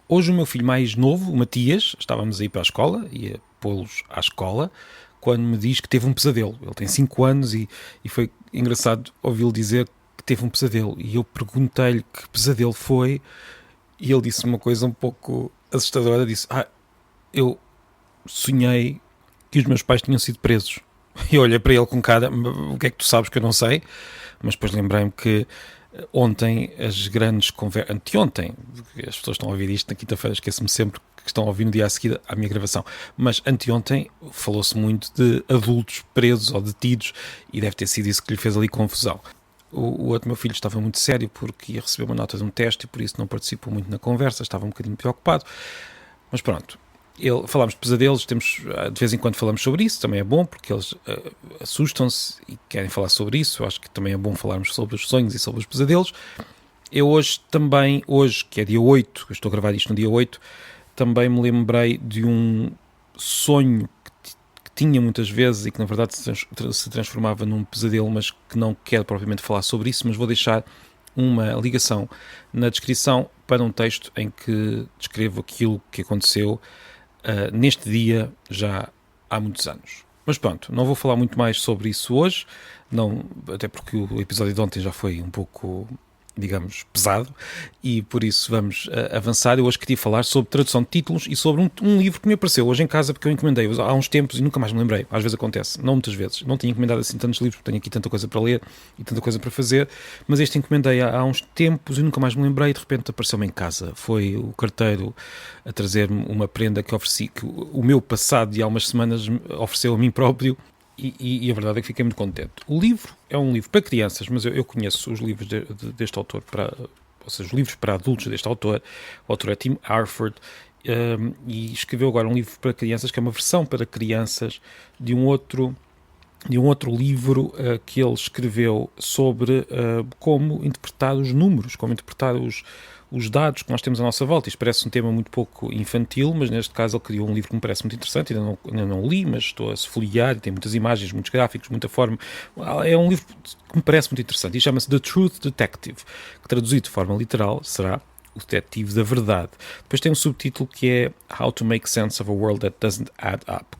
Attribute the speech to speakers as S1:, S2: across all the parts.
S1: Hoje o meu filho mais novo, o Matias, estávamos a ir para a escola, ia pô-los à escola, quando me diz que teve um pesadelo. Ele tem 5 anos e foi engraçado ouvi-lo dizer que teve um pesadelo. E eu perguntei-lhe que pesadelo foi e ele disse uma coisa um pouco assustadora. Disse, eu sonhei que os meus pais tinham sido presos. E eu olhei para ele com cara, o que é que tu sabes que eu não sei? Mas depois lembrei-me que ontem as grandes conversas, anteontem, as pessoas estão a ouvir isto na quinta-feira, esqueço-me sempre que estão a ouvir no dia a seguir à minha gravação, mas anteontem falou-se muito de adultos presos ou detidos e deve ter sido isso que lhe fez ali confusão. O outro meu filho estava muito sério porque ia receber uma nota de um teste e por isso não participou muito na conversa, estava um bocadinho preocupado, mas pronto. Falámos de pesadelos, de vez em quando falamos sobre isso, também é bom porque eles assustam-se e querem falar sobre isso. Eu acho que também é bom falarmos sobre os sonhos e sobre os pesadelos. Eu hoje, que é dia 8, eu estou a gravar isto no dia 8, também me lembrei de um sonho que tinha muitas vezes e que na verdade se transformava num pesadelo, mas que não quero propriamente falar sobre isso, mas vou deixar uma ligação na descrição para um texto em que descrevo aquilo que aconteceu neste dia já há muitos anos. Mas pronto, não vou falar muito mais sobre isso hoje, não, até porque o episódio de ontem já foi um pouco, digamos, pesado, e por isso vamos avançar. Eu hoje queria falar sobre tradução de títulos e sobre um livro que me apareceu hoje em casa, porque eu encomendei-os há uns tempos e nunca mais me lembrei. Às vezes acontece, não muitas vezes. Não tinha encomendado assim tantos livros, porque tenho aqui tanta coisa para ler e tanta coisa para fazer, mas este encomendei há uns tempos e nunca mais me lembrei e de repente apareceu-me em casa. Foi o carteiro a trazer-me uma prenda que ofereci, que o meu passado de há umas semanas ofereceu a mim próprio. E a verdade é que fiquei muito contente. O livro é um livro para crianças, mas eu conheço os livros deste autor, ou seja, os livros para adultos deste autor. O autor é Tim Harford, e escreveu agora um livro para crianças, que é uma versão para crianças de um outro livro que ele escreveu sobre como interpretar os números, como interpretar os dados que nós temos à nossa volta. Isto parece um tema muito pouco infantil, mas neste caso ele criou um livro que me parece muito interessante, ainda não li, mas estou a se folhear, e tem muitas imagens, muitos gráficos, muita forma. É um livro que me parece muito interessante e chama-se The Truth Detective, que traduzido de forma literal será O Detetive da Verdade. Depois tem um subtítulo que é How to Make Sense of a World That Doesn't Add Up,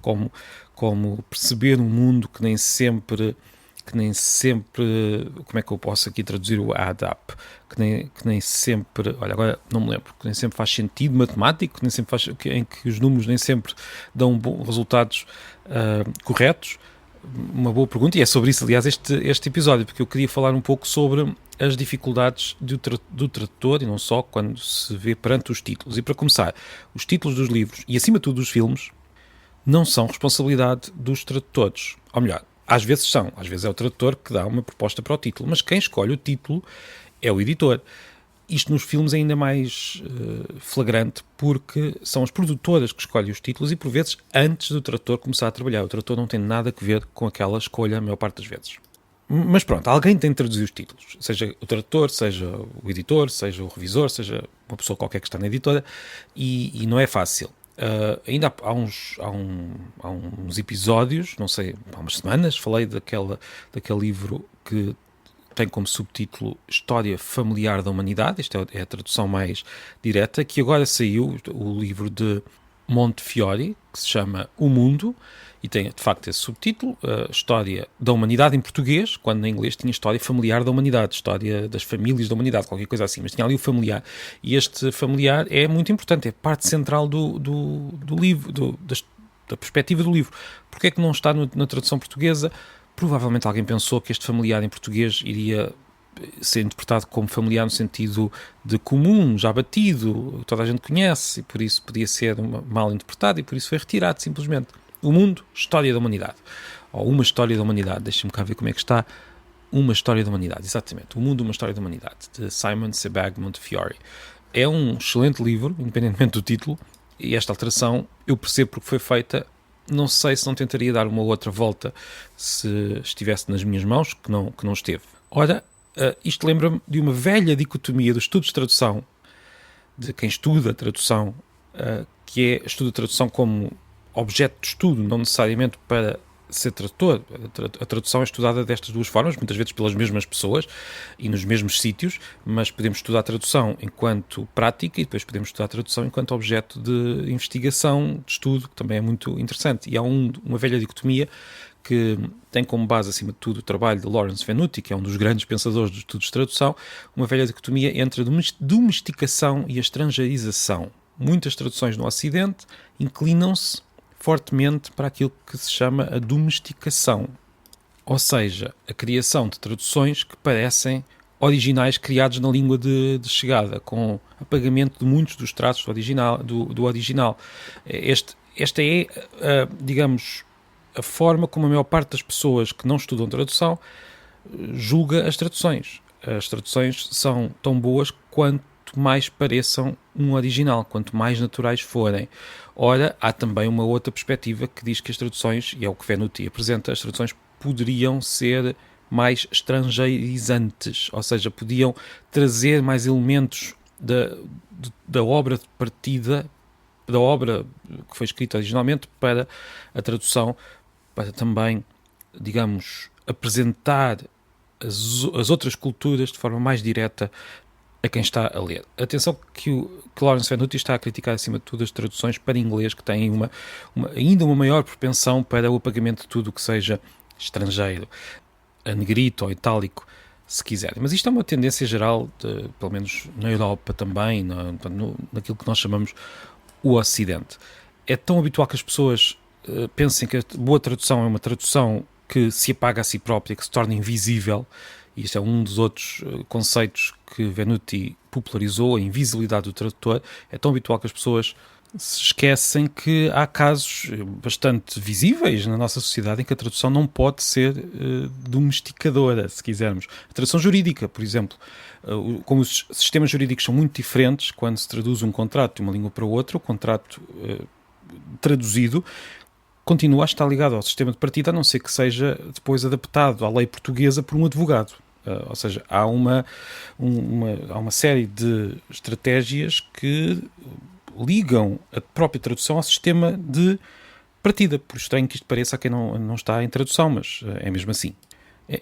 S1: como perceber um mundo que nem sempre, como é que eu posso aqui traduzir o add up, que nem sempre, olha, agora não me lembro, que nem sempre faz sentido matemático, que nem sempre faz, em que os números nem sempre dão resultados corretos. Uma boa pergunta, e é sobre isso, aliás, este episódio, porque eu queria falar um pouco sobre as dificuldades do tradutor, e não só, quando se vê perante os títulos. E para começar, os títulos dos livros, e acima de tudo dos filmes, não são responsabilidade dos tradutores. Ou melhor, às vezes são. Às vezes é o tradutor que dá uma proposta para o título. Mas quem escolhe o título é o editor. Isto nos filmes é ainda mais flagrante porque são as produtoras que escolhem os títulos e, por vezes, antes do tradutor começar a trabalhar. O tradutor não tem nada a ver com aquela escolha a maior parte das vezes. Mas pronto, alguém tem de traduzir os títulos. Seja o tradutor, seja o editor, seja o revisor, seja uma pessoa qualquer que está na editora. E não é fácil. Ainda há uns episódios, não sei, há umas semanas, falei daquele livro que tem como subtítulo História Familiar da Humanidade. Esta é a tradução mais direta, que agora saiu o livro de Montefiore, que se chama O Mundo, e tem de facto esse subtítulo, História da Humanidade em português, quando em inglês tinha História Familiar da Humanidade, História das Famílias da Humanidade, qualquer coisa assim, mas tinha ali o familiar. E este familiar é muito importante, é parte central do livro, da perspectiva do livro. Porquê é que não está na tradução portuguesa? Provavelmente alguém pensou que este familiar em português iria ser interpretado como familiar no sentido de comum, já batido, toda a gente conhece, e por isso podia ser mal interpretado, e por isso foi retirado simplesmente. O Mundo, História da Humanidade. Ou Uma História da Humanidade. Deixem-me cá ver como é que está. Uma História da Humanidade, exatamente. O Mundo, Uma História da Humanidade, de Simon Sebag Montefiore. É um excelente livro, independentemente do título, e esta alteração eu percebo porque foi feita. Não sei se não tentaria dar uma outra volta se estivesse nas minhas mãos, que não esteve. Ora, isto lembra-me de uma velha dicotomia dos estudos de tradução, de quem estuda a tradução, que é estuda a tradução como objeto de estudo, não necessariamente para ser tradutor. A tradução é estudada destas duas formas, muitas vezes pelas mesmas pessoas e nos mesmos sítios, mas podemos estudar a tradução enquanto prática e depois podemos estudar a tradução enquanto objeto de investigação, de estudo, que também é muito interessante. E há uma velha dicotomia que tem como base, acima de tudo, o trabalho de Lawrence Venuti, que é um dos grandes pensadores dos estudos de tradução, uma velha dicotomia entre a domesticação e a estrangeirização. Muitas traduções no Ocidente inclinam-se fortemente para aquilo que se chama a domesticação, ou seja, a criação de traduções que parecem originais criados na língua de chegada, com apagamento de muitos dos traços do original. Esta é, digamos, a forma como a maior parte das pessoas que não estudam tradução julga as traduções. As traduções são tão boas quanto mais pareçam um original, quanto mais naturais forem. Ora, há também uma outra perspectiva que diz que as traduções, e é o que Venuti apresenta, as traduções poderiam ser mais estrangeirizantes, ou seja, podiam trazer mais elementos da obra de partida, da obra que foi escrita originalmente, para a tradução, para também, digamos, apresentar as outras culturas de forma mais direta a quem está a ler. Atenção que Lawrence Venuti está a criticar, acima de tudo, as traduções para inglês, que têm ainda uma maior propensão para o apagamento de tudo o que seja estrangeiro, a negrito ou itálico, se quiserem. Mas isto é uma tendência geral, pelo menos na Europa também, naquilo que nós chamamos o Ocidente. É tão habitual que as pessoas pensem que a boa tradução é uma tradução que se apaga a si própria, que se torna invisível, e isto é um dos outros conceitos que Venuti popularizou, a invisibilidade do tradutor. É tão habitual que as pessoas se esquecem que há casos bastante visíveis na nossa sociedade em que a tradução não pode ser domesticadora, se quisermos. A tradução jurídica, por exemplo, como os sistemas jurídicos são muito diferentes, quando se traduz um contrato de uma língua para outra, o contrato traduzido continua a estar ligado ao sistema de partida, a não ser que seja depois adaptado à lei portuguesa por um advogado. Ou seja, há uma série de estratégias que ligam a própria tradução ao sistema de partida, por estranho que isto pareça a quem não está em tradução, mas é mesmo assim.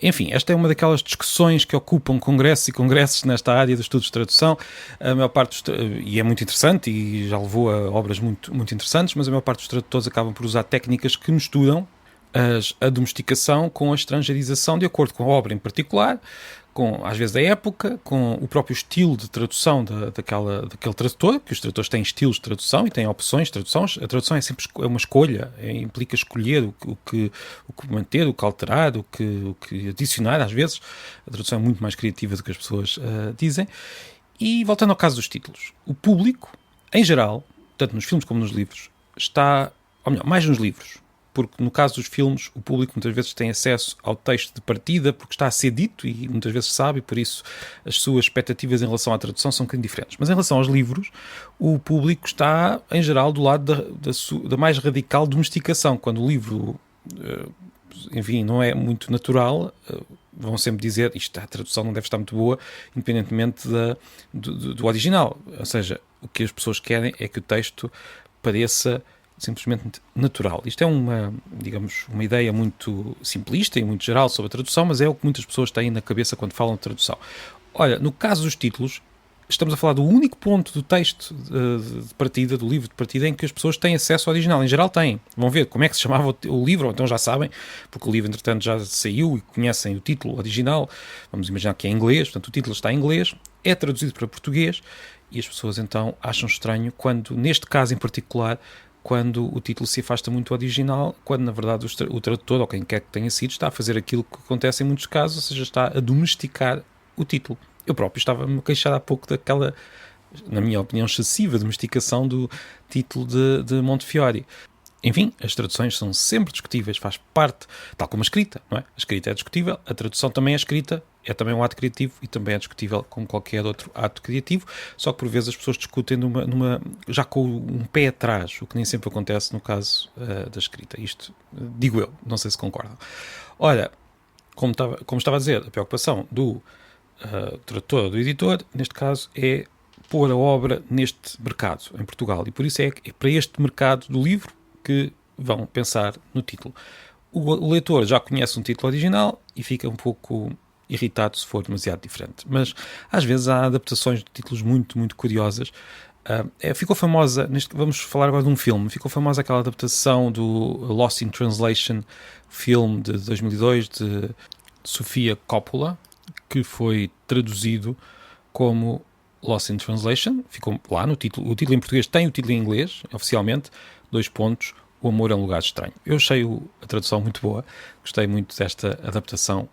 S1: Enfim, esta é uma daquelas discussões que ocupam congressos e congressos nesta área dos estudos de tradução. A maior parte e é muito interessante e já levou a obras muito, muito interessantes, mas a maior parte dos tradutores acabam por usar técnicas que misturam a domesticação com a estrangeirização, de acordo com a obra em particular, com, às vezes, a época, com o próprio estilo de tradução daquele tradutor, que os tradutores têm estilos de tradução e têm opções de tradução. A tradução é sempre uma escolha, implica escolher o que manter, o que alterar, o que adicionar, às vezes. A tradução é muito mais criativa do que as pessoas dizem. E, voltando ao caso dos títulos, o público, em geral, tanto nos filmes como nos livros, está, ou melhor, mais nos livros, porque no caso dos filmes o público muitas vezes tem acesso ao texto de partida porque está a ser dito e muitas vezes sabe, e por isso as suas expectativas em relação à tradução são um bocadinho diferentes. Mas em relação aos livros, o público está, em geral, do lado da mais radical domesticação. Quando o livro, enfim, não é muito natural, vão sempre dizer isto, a tradução não deve estar muito boa, independentemente do original. Ou seja, o que as pessoas querem é que o texto pareça simplesmente natural. Isto é uma ideia muito simplista e muito geral sobre a tradução, mas é o que muitas pessoas têm na cabeça quando falam de tradução. Olha, no caso dos títulos, estamos a falar do único ponto do texto de partida, do livro de partida, em que as pessoas têm acesso ao original. Em geral têm. Vão ver como é que se chamava o livro, ou então já sabem, porque o livro, entretanto, já saiu e conhecem o título original. Vamos imaginar que é em inglês, portanto, o título está em inglês, é traduzido para português, e as pessoas, então, acham estranho quando, neste caso em particular, quando o título se afasta muito do original, quando na verdade o tradutor, ou quem quer que tenha sido, está a fazer aquilo que acontece em muitos casos, ou seja, está a domesticar o título. Eu próprio estava-me a queixar há pouco daquela, na minha opinião, excessiva domesticação do título de Montefiore. Enfim, as traduções são sempre discutíveis, faz parte, tal como a escrita, não é? A escrita é discutível, a tradução também é escrita, é também um ato criativo e também é discutível como qualquer outro ato criativo, só que por vezes as pessoas discutem já com um pé atrás, o que nem sempre acontece no caso da escrita. Isto digo eu, não sei se concordam. Ora, como estava a dizer, a preocupação do tradutor ou do editor, neste caso, é pôr a obra neste mercado, em Portugal, e por isso é para este mercado do livro que vão pensar no título. o leitor já conhece um título original e fica um pouco irritado se for demasiado diferente. Mas às vezes há adaptações de títulos muito, muito curiosas. Ficou famosa, vamos falar agora de um filme, ficou famosa aquela adaptação do Lost in Translation, filme de 2002 de Sofia Coppola, que foi traduzido como Lost in Translation, ficou lá no título. O título em português tem o título em inglês, oficialmente, 2 pontos, O Amor é um Lugar Estranho. Eu achei a tradução muito boa, gostei muito desta adaptação.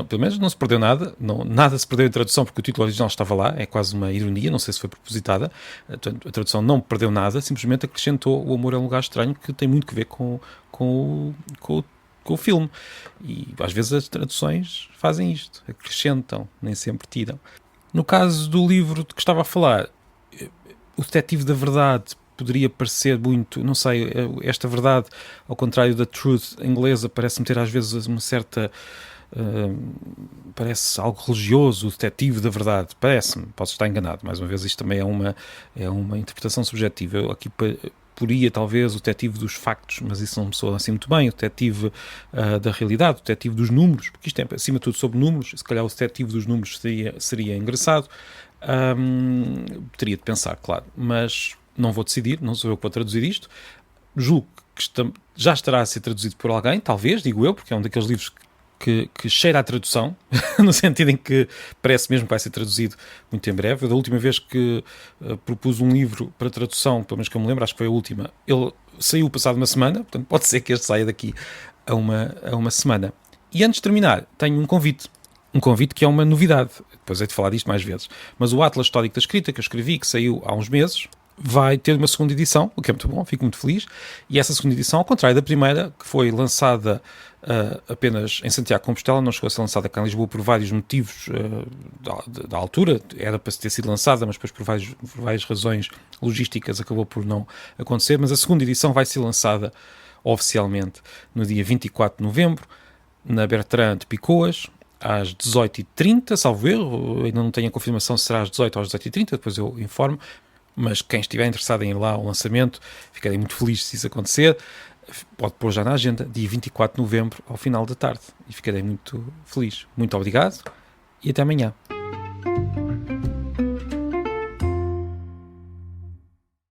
S1: Pelo menos não se perdeu nada, nada se perdeu em tradução, porque o título original estava lá, é quase uma ironia, não sei se foi propositada. A tradução não perdeu nada, simplesmente acrescentou O Amor é um Lugar Estranho, que tem muito que ver com o filme. E às vezes as traduções fazem isto, acrescentam, nem sempre tiram. No caso do livro de que estava a falar, o Detetive da Verdade poderia parecer muito, não sei, esta verdade, ao contrário da truth inglesa, parece-me ter às vezes uma certa... parece algo religioso, o detetive da verdade, parece-me, posso estar enganado, mais uma vez isto também é uma interpretação subjetiva. Eu aqui poria talvez o detetive dos factos, mas isso não me soa assim muito bem, o detetive da realidade, o detetive dos números, porque isto é acima de tudo sobre números, se calhar o detetive dos números seria engraçado. Teria de pensar, claro, mas não vou decidir, não sou eu que vou traduzir isto. Julgo que já estará a ser traduzido por alguém, talvez, digo eu, porque é um daqueles livros que cheira a tradução, no sentido em que parece mesmo que vai ser traduzido muito em breve. Eu, da última vez que propus um livro para tradução, pelo menos que eu me lembro, acho que foi a última, ele saiu passado uma semana, portanto pode ser que este saia daqui a uma semana. E antes de terminar, tenho um convite que é uma novidade, depois hei de falar disto mais vezes, mas o Atlas Histórico da Escrita, que eu escrevi, que saiu há uns meses, vai ter uma segunda edição, o que é muito bom, fico muito feliz, e essa segunda edição, ao contrário da primeira, que foi lançada apenas em Santiago de Compostela, não chegou a ser lançada cá em Lisboa por vários motivos da altura, era para ter sido lançada, mas depois por várias razões logísticas acabou por não acontecer, mas a segunda edição vai ser lançada oficialmente no dia 24 de novembro, na Bertrand de Picoas, às 18h30, salvo erro, ainda não tenho a confirmação se será às 18 ou às 18h30, depois eu informo, mas quem estiver interessado em ir lá ao lançamento, ficarei muito feliz se isso acontecer. Pode pôr já na agenda, dia 24 de novembro, ao final da tarde, e ficarei muito feliz. Muito obrigado e até amanhã.